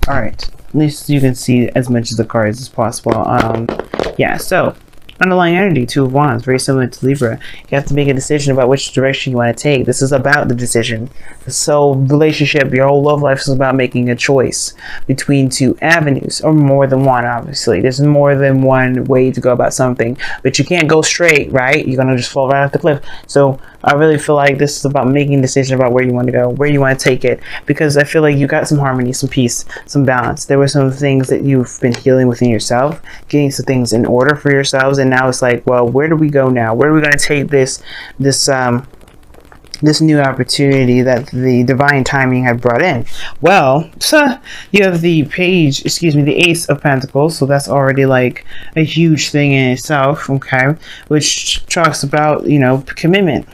All right, at least you can see as much of the cards as possible. Yeah, so underlying energy, Two of Wands, very similar to Libra. You have to make a decision about which direction you want to take. This is about the decision. So relationship, your whole love life is about making a choice between two avenues, or more than one. Obviously there's more than one way to go about something, but you can't go straight, right? You're gonna just fall right off the cliff. So I really feel like this is about making a decision about where you want to go, where you want to take it, because I feel like you got some harmony, some peace, some balance. There were some things that you've been healing within yourself, getting some things in order for yourselves, and now it's like, well, where do we go now? Where are we going to take this new opportunity that the divine timing had brought in? Well, so you have the the Ace of Pentacles, so that's already like a huge thing in itself, okay, which talks about, you know, commitment,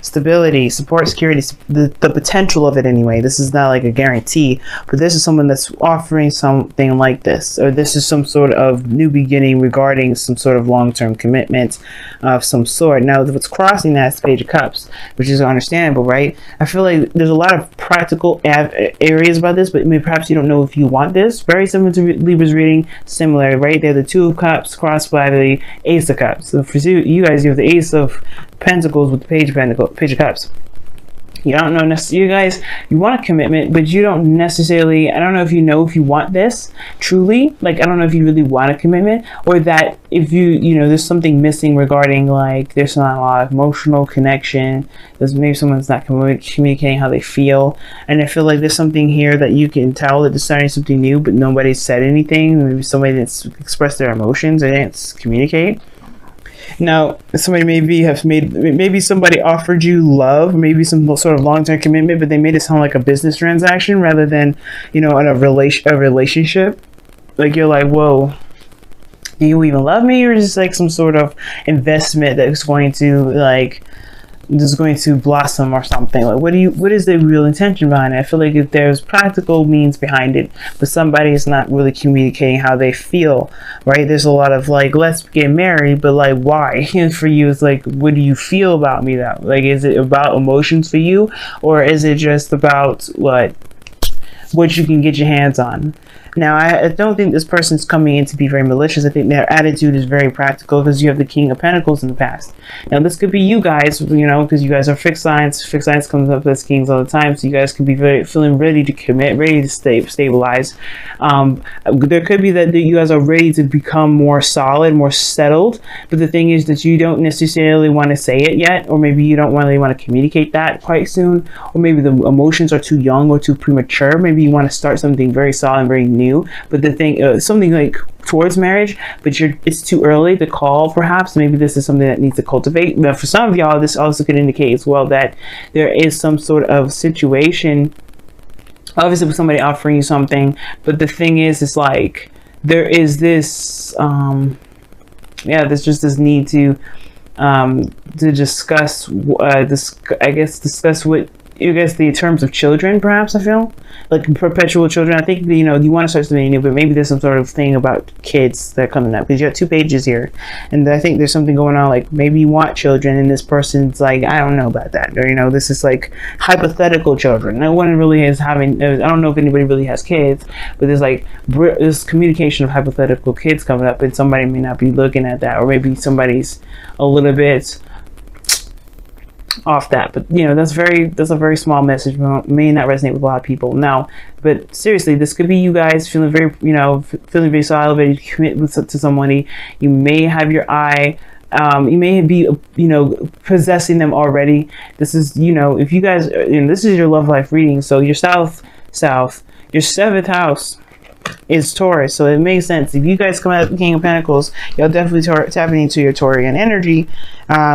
stability, support, security, the potential of it anyway. This is not like a guarantee, but this is someone that's offering something like this, or this is some sort of new beginning regarding some sort of long-term commitment of some sort. Now what's crossing that is the Page of Cups, which is understandable, right? I feel like there's a lot of practical areas about this, but maybe perhaps you don't know if you want this. Very similar to Libra's reading, similar, right? They're the Two of Cups crossed by the Ace of Cups. So for you guys, you have the Ace of Pentacles with the Page of Cups. You don't know necessarily, you guys, you want a commitment, but you don't necessarily, I don't know if you want this truly, like I don't know if you really want a commitment, or that if you know there's something missing regarding, like there's not a lot of emotional connection, there's maybe someone's not communicating how they feel, and I feel like there's something here that you can tell that they're starting something new, but nobody said anything. Maybe somebody didn't express their emotions, they didn't communicate. Now, somebody maybe somebody offered you love, maybe some sort of long-term commitment, but they made it sound like a business transaction rather than, you know, a relationship. Like you're like, whoa, do you even love me, or is this like some sort of investment that's going to blossom or something? Like what is the real intention behind it? I feel like if there's practical means behind it, but somebody is not really communicating how they feel, right? There's a lot of like, let's get married, but like why? And for you, it's like, what do you feel about me though? Like, is it about emotions for you, or is it just about what you can get your hands on? Now, I don't think this person's coming in to be very malicious. I think their attitude is very practical, because you have the King of Pentacles in the past. Now, this could be you guys, you know, because you guys are fixed signs. Fixed signs comes up as kings all the time, so you guys could be feeling ready to commit, ready to stabilize. There could be that you guys are ready to become more solid, more settled, but the thing is that you don't necessarily want to say it yet, or maybe you don't really want to communicate that quite soon, or maybe the emotions are too young or too premature. Maybe you want to start something very solid and very new, but the thing something like towards marriage, but it's too early to call. Perhaps maybe this is something that needs to cultivate. But for some of y'all, this also could indicate as well that there is some sort of situation, obviously with somebody offering you something, but the thing is, it's like there is this there's just this need to discuss discuss what you guys, the terms of children, perhaps. I feel like perpetual children. I think, you know, you want to start something new, but maybe there's some sort of thing about kids that are coming up, because you have two pages here, and I think there's something going on, like maybe you want children and this person's like, I don't know about that, or, you know, this is like hypothetical children. No one really is having, I don't know if anybody really has kids, but there's like this communication of hypothetical kids coming up, and somebody may not be looking at that, or maybe somebody's a little bit off that, but you know, that's a very small message, may not resonate with a lot of people now. But seriously, this could be you guys feeling very, you know, feeling very solid, ready to commit to somebody. You may have your eye, you may be, you know, possessing them already. This is, you know, if you guys, and this is your love life reading, so your south, your 7th house is Taurus, so it makes sense. If you guys come out of the King of Pentacles, you'll definitely tapping into your Taurian energy,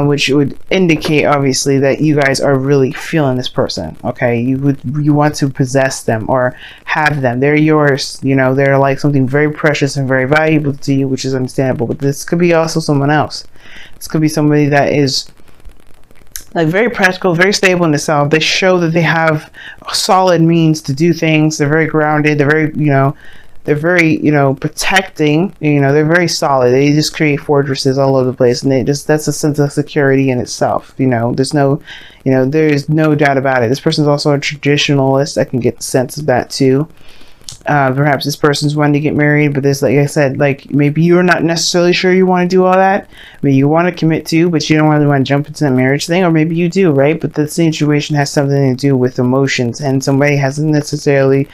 which would indicate obviously that you guys are really feeling this person. Okay, you want to possess them or have them. They're yours. You know, they're like something very precious and very valuable to you, which is understandable. But this could be also someone else. This could be somebody that is like very practical, very stable in themselves. They show that they have solid means to do things. They're very grounded. They're very, you know, protecting. You know, they're very solid. They just create fortresses all over the place, and that's a sense of security in itself. You know, there's no doubt about it. This person's also a traditionalist. I can get the sense of that too. Perhaps this person's wanting to get married, but there's, like I said, like maybe you're not necessarily sure you want to do all that. Maybe you want to commit to, but you don't really want to jump into that marriage thing, or maybe you do, right? But the situation has something to do with emotions, and somebody hasn't necessarily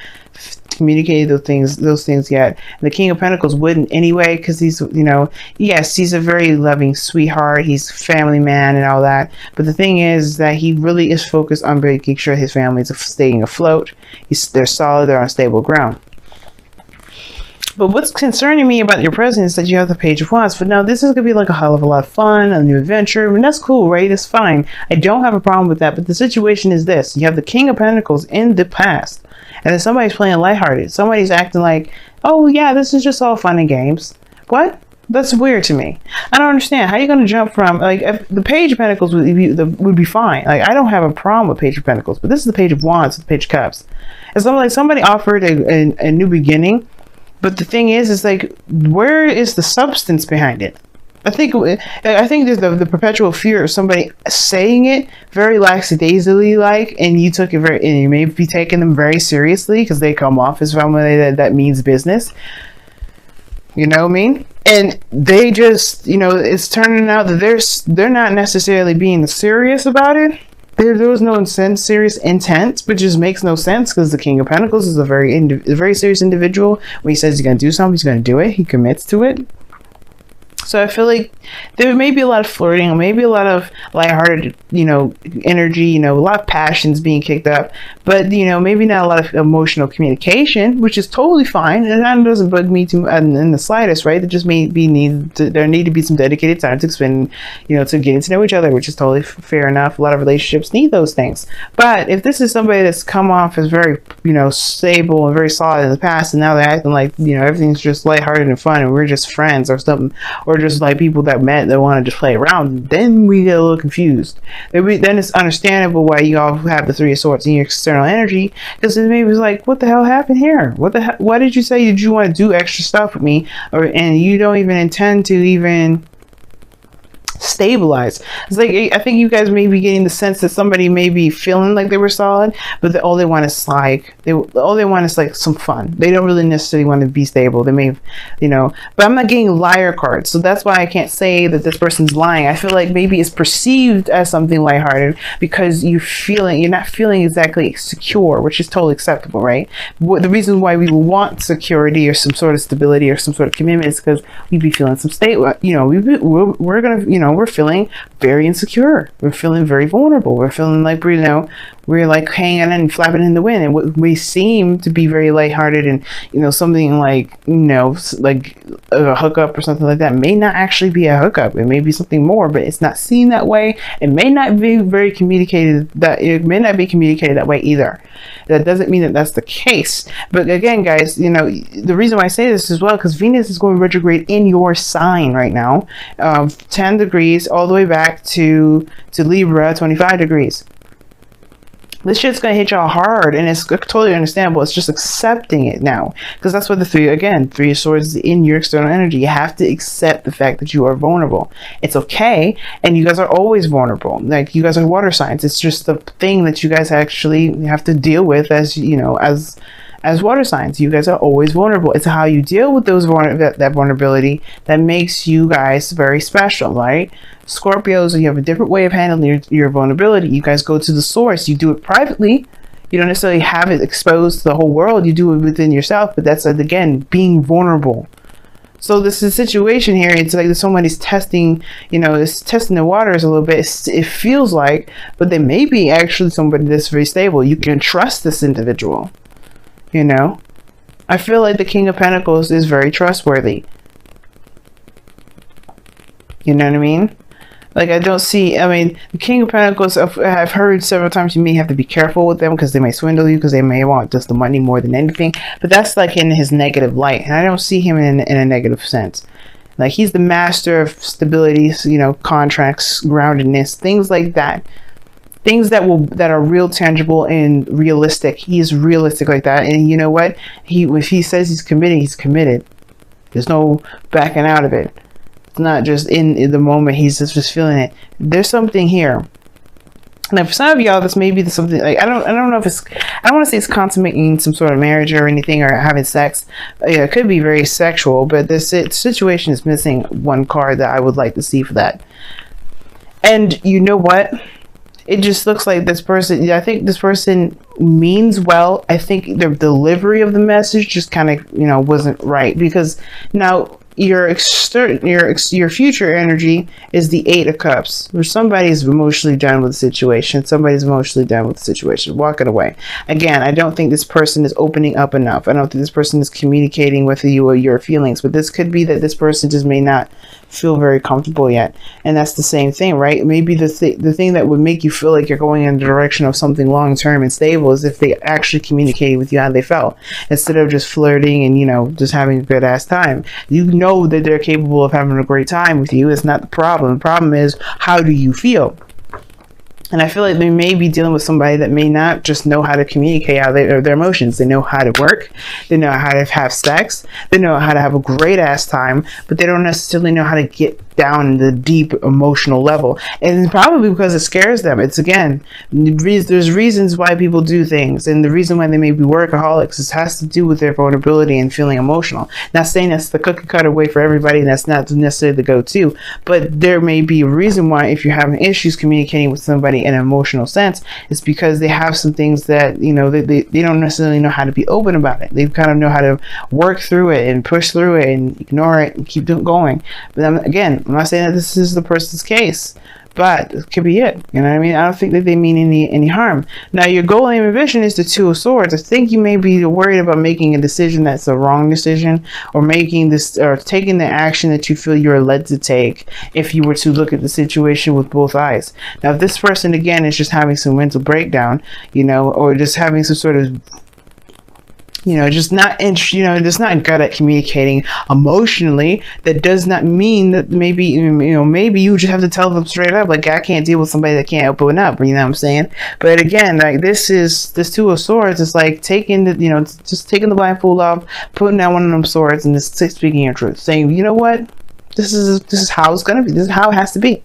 communicated those things yet. And the King of Pentacles wouldn't anyway, because he's, you know, yes, he's a very loving sweetheart, he's a family man and all that, but the thing is that he really is focused on making sure his family is staying afloat. They're solid, they're on stable ground. But what's concerning me about your present is that you have the Page of Wands. But now this is going to be like a hell of a lot of fun, a new adventure. I mean, that's cool, right? It's fine. I don't have a problem with that. But the situation is this. You have the King of Pentacles in the past. And then somebody's playing lighthearted. Somebody's acting like, oh, yeah, this is just all fun and games. What? That's weird to me. I don't understand. How are you going to jump from, like, if the Page of Pentacles would be fine. Like, I don't have a problem with Page of Pentacles. But this is the Page of Wands, the Page of Cups. It's like somebody offered a new beginning. But the thing is like, where is the substance behind it? I think there's the perpetual fear of somebody saying it very lackadaisically, like, and you took it and you may be taking them very seriously because they come off as somebody that means business. You know what I mean? And they just, you know, it's turning out that they're not necessarily being serious about it. There was no serious intent, which just makes no sense because the King of Pentacles is a very serious individual. When he says he's going to do something, he's going to do it. He commits to it. So I feel like there may be a lot of flirting, maybe a lot of lighthearted, you know, energy, you know, a lot of passions being kicked up, but, you know, maybe not a lot of emotional communication, which is totally fine. And that doesn't bug me too in the slightest, right? There just there need to be some dedicated time to spend, you know, to getting to know each other, which is totally fair enough. A lot of relationships need those things. But if this is somebody that's come off as very, you know, stable and very solid in the past, and now they're acting like, you know, everything's just lighthearted and fun and we're just friends or something, or just like people that met that want to just play around, then we get a little confused. Then it's understandable why you all have the Three of Swords in your external energy, because it maybe was like, what the hell happened here? Why did you say, did you want to do extra stuff with me, and you don't even intend to even stabilize? It's like, I think you guys may be getting the sense that somebody may be feeling like they were solid, but all they want is like some fun. They don't really necessarily want to be stable. They may, you know, but I'm not getting liar cards, so that's why I can't say that this person's lying. I feel like maybe it's perceived as something lighthearted because you're not feeling exactly secure, which is totally acceptable, right? The reason why we want security or some sort of stability or some sort of commitment is because we'd be feeling some state, you know, we're gonna, you know, we're feeling very insecure. We're feeling very vulnerable. We're feeling like, you know, we're like hanging and flapping in the wind, and we seem to be very lighthearted, and, you know, something like, you know, like a hookup or something like that may not actually be a hookup. It may be something more, but it's not seen that way. It may not be communicated that way either. That doesn't mean that that's the case. But again, guys, you know, the reason why I say this as well, because Venus is going retrograde in your sign right now, 10 degrees all the way back to Libra, 25 degrees. This shit's gonna hit y'all hard, and it's totally understandable. It's just accepting it now, because that's what the Three of Swords is in your external energy. You have to accept the fact that you are vulnerable. It's okay, and you guys are always vulnerable. Like, you guys are water signs. It's just the thing that you guys actually have to deal with, as you know, as water signs. You guys are always vulnerable. It's how you deal with that vulnerability that makes you guys very special, right? Scorpios, you have a different way of handling your vulnerability. You guys go to the source. You do it privately. You don't necessarily have it exposed to the whole world. You do it within yourself, but that's, again, being vulnerable. So this is a situation here. It's like somebody's testing, you know, it's testing the waters a little bit. It feels like, but they may be actually somebody that's very stable. You can trust this individual. You know, I feel like the King of Pentacles is very trustworthy. You know what I mean? Like, I don't see, I mean, the King of Pentacles, I've heard several times you may have to be careful with them because they may swindle you, because they may want just the money more than anything. But that's like in his negative light. And I don't see him in a negative sense. Like, he's the master of stability, you know, contracts, groundedness, things like that. Things that are real, tangible, and realistic. He's realistic like that. And you know what? If he says he's committed, he's committed. There's no backing out of it. It's not just in the moment. He's just feeling it. There's something here. Now, for some of y'all, this may be something like I don't know if it's, I don't want to say it's consummating some sort of marriage or anything or having sex. Yeah, it could be very sexual, but this situation is missing one card that I would like to see for that. And you know what? It just looks like this person, I think this person means well. I think the delivery of the message just kind of, wasn't right, because now your future energy is the 8 of Cups, where somebody's emotionally done with the situation. Somebody's emotionally done with the situation, walking away. Again, I don't think this person is opening up enough. I don't think this person is communicating with you or your feelings, but this could be that this person just may not feel very comfortable yet. And that's the same thing, right? Maybe the thing that would make you feel like you're going in the direction of something long-term and stable is if they actually communicated with you how they felt, instead of just flirting and just having a good ass time. You know that they're capable of having a great time with you. It's not the problem. The problem is, how do you feel? And I feel like they may be dealing with somebody that may not just know how to communicate how their emotions. They know how to work. They know how to have sex. They know how to have a great ass time, but they don't necessarily know how to get down in the deep emotional level. And it's probably because it scares them. It's, again, there's reasons why people do things, and the reason why they may be workaholics, it has to do with their vulnerability and feeling emotional. Not saying that's the cookie cutter way for everybody, and that's not necessarily the go-to, but there may be a reason why, if you're having issues communicating with somebody in an emotional sense, it's because they have some things that they don't necessarily know how to be open about it. They kind of know how to work through it and push through it and ignore it and keep going. But again, I'm not saying that this is the person's case, but it could be it. You know what I mean? I don't think that they mean any harm. Now, your goal, aim, and vision is the 2 of Swords. I think you may be worried about making a decision that's a wrong decision, or taking the action that you feel you're led to take if you were to look at the situation with both eyes. Now, if this person, again, is just having some mental breakdown, or just having some sort of just not good at communicating emotionally, that does not mean that maybe you just have to tell them straight up, like, I can't deal with somebody that can't open up, you know what I'm saying? But again, like, this 2 of Swords is like taking just taking the blindfold off, putting down one of them swords, and just speaking your truth, saying, you know what, this is how it's gonna be, this is how it has to be.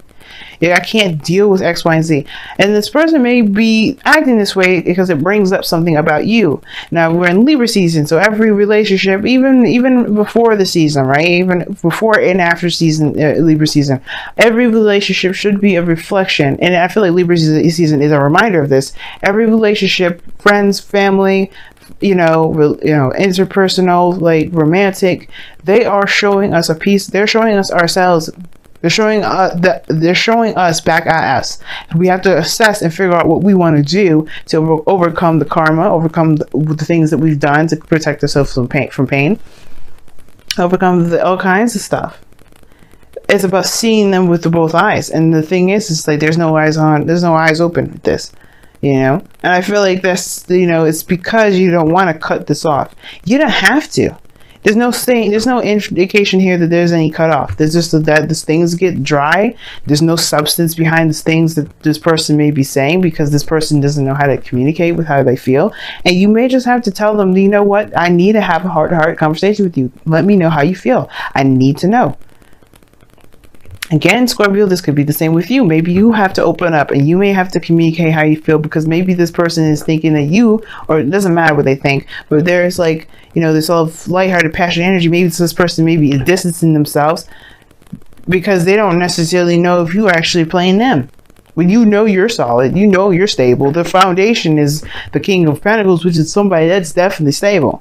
Yeah, I can't deal with X, Y, and Z. And this person may be acting this way because it brings up something about you. Now, we're in Libra season, so every relationship, even before the season, right? Even before and after season, Libra season, every relationship should be a reflection. And I feel like Libra season is a reminder of this. Every relationship, friends, family, interpersonal, like romantic, they are showing us a piece. They're showing us ourselves. They're showing us back at us. We have to assess and figure out what we want to do to overcome the karma, overcome the things that we've done to protect ourselves from pain, overcome all kinds of stuff. It's about seeing them with both eyes. And the thing is like, there's no eyes open with this, And I feel like that's, it's because you don't want to cut this off. You don't have to. There's no indication here that there's any cutoff. There's just that these things get dry. There's no substance behind the things that this person may be saying, because this person doesn't know how to communicate with how they feel. And you may just have to tell them, you know what? I need to have a heart-to-heart conversation with you. Let me know how you feel. I need to know. Again, Scorpio, this could be the same with you. Maybe you have to open up and you may have to communicate how you feel, because maybe this person is thinking that or it doesn't matter what they think, but there's like, this all lighthearted, passionate energy. Maybe this person maybe is distancing themselves because they don't necessarily know if you're actually playing them. When you're solid, you're stable. The foundation is the King of Pentacles, which is somebody that's definitely stable.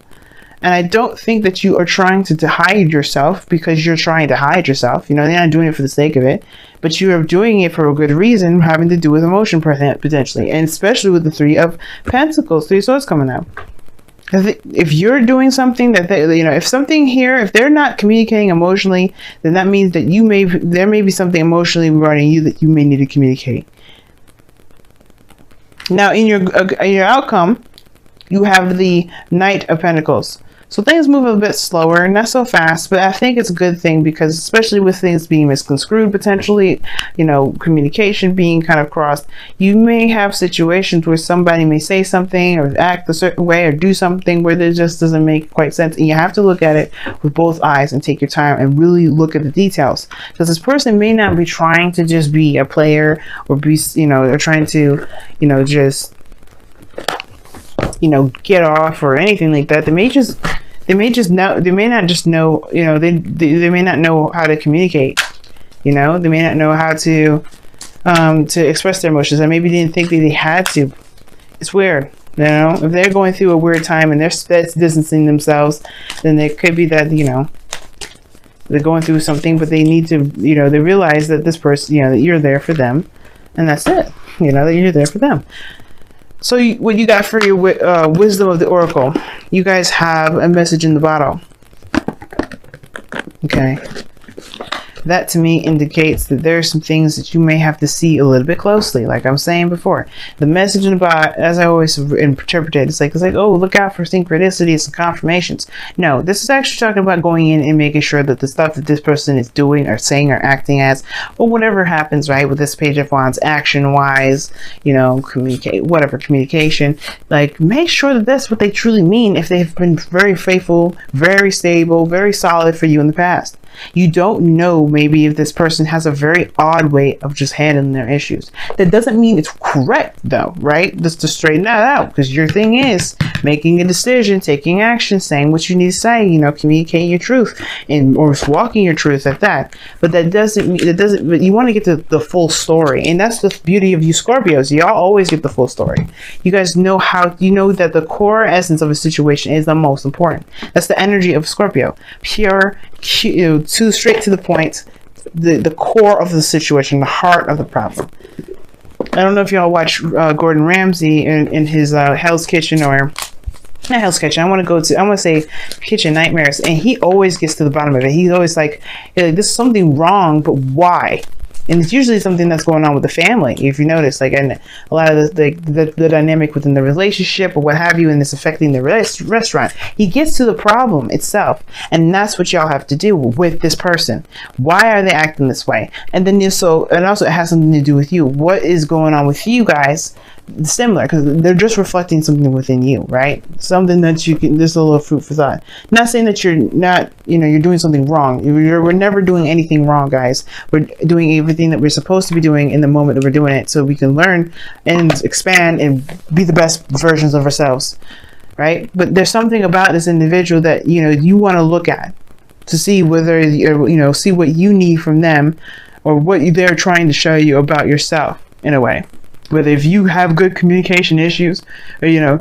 And I don't think that you are trying to hide yourself because you're trying to hide yourself. They're not doing it for the sake of it, but you are doing it for a good reason, having to do with emotion potentially, and especially with the 3 of Pentacles, 3 of Swords coming out. If you're doing something that if they're not communicating emotionally, then that means that there may be something emotionally regarding you that you may need to communicate. Now, in your outcome, you have the Knight of Pentacles. So things move a bit slower, not so fast, but I think it's a good thing because especially with things being misconstrued potentially, you know, communication being kind of crossed, you may have situations where somebody may say something or act a certain way or do something where it just doesn't make quite sense. And you have to look at it with both eyes and take your time and really look at the details. Because this person may not be trying to just be a player or be, you know, they're trying to, you know, just, you know, get off or anything like that. They may not just know, you know, they may not know how to communicate, you know, they may not know how to express their emotions, and maybe didn't think that they had to. It's weird, you know, if they're going through a weird time and they're distancing themselves, then it could be that, you know, they're going through something, but they need to, you know, they realize that this person, you know, that you're there for them, and that's it, you know, that you're there for them. So what you got for your wisdom of the oracle? You guys have a message in the bottle. Okay. That to me indicates that there are some things that you may have to see a little bit closely. Like I'm saying before, the message in the bottle, as I always interpret it, it's like, oh, look out for synchronicities and confirmations. No, this is actually talking about going in and making sure that the stuff that this person is doing or saying or acting as, or whatever happens, right, with this Page of Wands, action wise, you know, communication, like make sure that that's what they truly mean. If they've been very faithful, very stable, very solid for you in the past. You don't know maybe if this person has a very odd way of just handling their issues. That doesn't mean it's correct though, right? Just to straighten that out, because your thing is making a decision, taking action, saying what you need to say, you know, communicating your truth or walking your truth at that. But that doesn't mean, but you want to get the full story. And that's the beauty of you Scorpios. Y'all always get the full story. You guys know you know that the core essence of a situation is the most important. That's the energy of Scorpio. Pure, too straight to the point, the core of the situation, the heart of the problem. I don't know if y'all watch Gordon Ramsay in his Hell's Kitchen, or not Hell's Kitchen. I want to say Kitchen Nightmares, and he always gets to the bottom of it. He's always like, this is something wrong, but why? And it's usually something that's going on with the family, if you notice, like, and a lot of the dynamic within the relationship or what have you, and it's affecting the restaurant. He gets to the problem itself, and that's what y'all have to do with this person. Why are they acting this way? And then also it has something to do with you. What is going on with you guys? Similar, because they're just reflecting something within you, right? Something that you can, there's a little food for thought. Not saying that you're not, you know, you're doing something wrong. We're never doing anything wrong, guys. We're doing everything that we're supposed to be doing in the moment that we're doing it, so we can learn and expand and be the best versions of ourselves, right? But there's something about this individual that, you know, you want to look at to see whether, you know, see what you need from them or what they're trying to show you about yourself in a way. Whether if you have good communication issues, or, you know,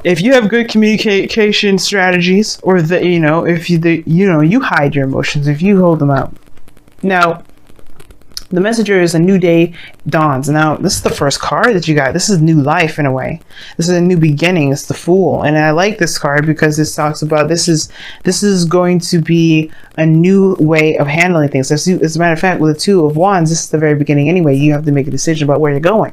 if you have good communication strategies, or that, you know, if you hide your emotions, if you hold them out. Now, the messenger is a new day dawns. Now, this is the first card that you got. This is new life in a way. This is a new beginning. It's the Fool, and I like this card because this talks about this is going to be a new way of handling things. As a matter of fact, with the Two of Wands, this is the very beginning anyway. You have to make a decision about where you're going.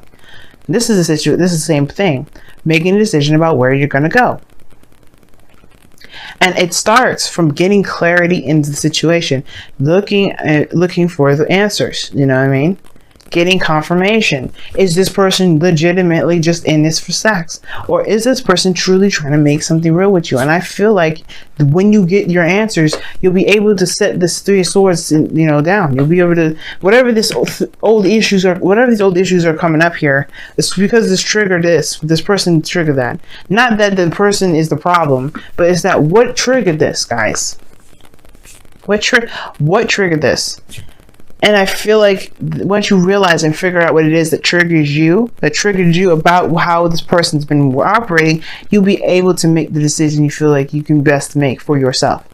This is this is the same thing, making a decision about where you're going to go. And it starts from getting clarity into the situation, looking for the answers, you know what I mean? Getting confirmation. Is this person legitimately just in this for sex? Or is this person truly trying to make something real with you? And I feel like when you get your answers, you'll be able to set this Three of Swords, you know, down. You'll be able to, whatever these old issues are coming up here, it's because this person triggered that. Not that the person is the problem, but it's that what triggered this, guys? What triggered this? And I feel like once you realize and figure out what it is that triggered you about how this person's been operating, you'll be able to make the decision you feel like you can best make for yourself.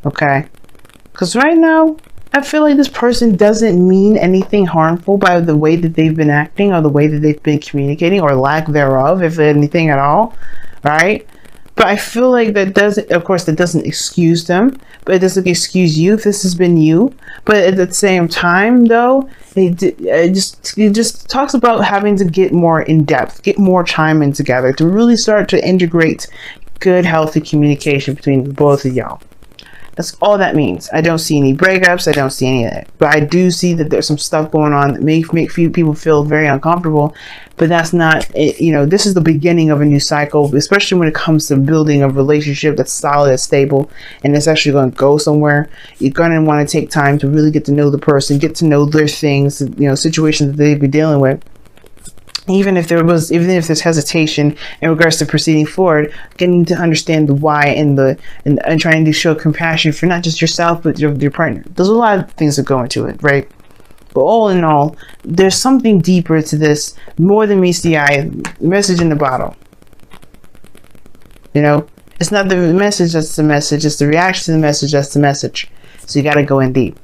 Okay? Because right now, I feel like this person doesn't mean anything harmful by the way that they've been acting or the way that they've been communicating, or lack thereof, if anything at all. Right? But I feel like that doesn't excuse them, but it doesn't excuse you if this has been you. But at the same time, though, it just talks about having to get more in depth, get more time in together to really start to integrate good, healthy communication between both of y'all. That's all that means. I don't see any breakups. I don't see any of that. But I do see that there's some stuff going on that make few people feel very uncomfortable. But that's not, you know, this is the beginning of a new cycle, especially when it comes to building a relationship that's solid, that's stable, and it's actually going to go somewhere. You're going to want to take time to really get to know the person, get to know their things, you know, situations that they've been dealing with. Even if there's hesitation in regards to proceeding forward, getting to understand the why and trying to show compassion for not just yourself but your partner. There's a lot of things that go into it, right? But all in all, there's something deeper to this, more than meets the eye. Message in the bottle. You know, it's not the message that's the message; it's the reaction to the message that's the message. So you got to go in deep.